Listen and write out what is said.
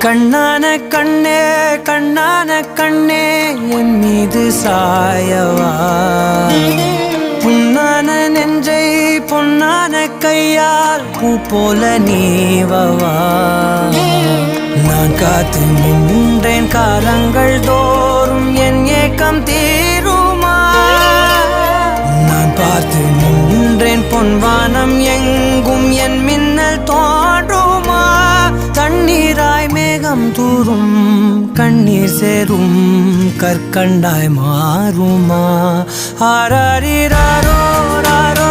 கண்ணான கண்ணே கண்ணான கண்ணே என் மீது சாயவா புண்ணான நெஞ்சை பொன்னான கையால் பூ போல நீவவா நான் காத்து நின்றேன் காலங்கள் தோறும் என் ஏக்கம் தீருமா நான் பார்த்து நின்றேன் பொன்வானம் எங்கும் என் மின்னல் தோன்றுமா தண்ணீராய் மேகம் தூரும் கண்ணீர் சேரும் கற்கண்டாய் மாறுமா ஆராரிராரோ ராரோ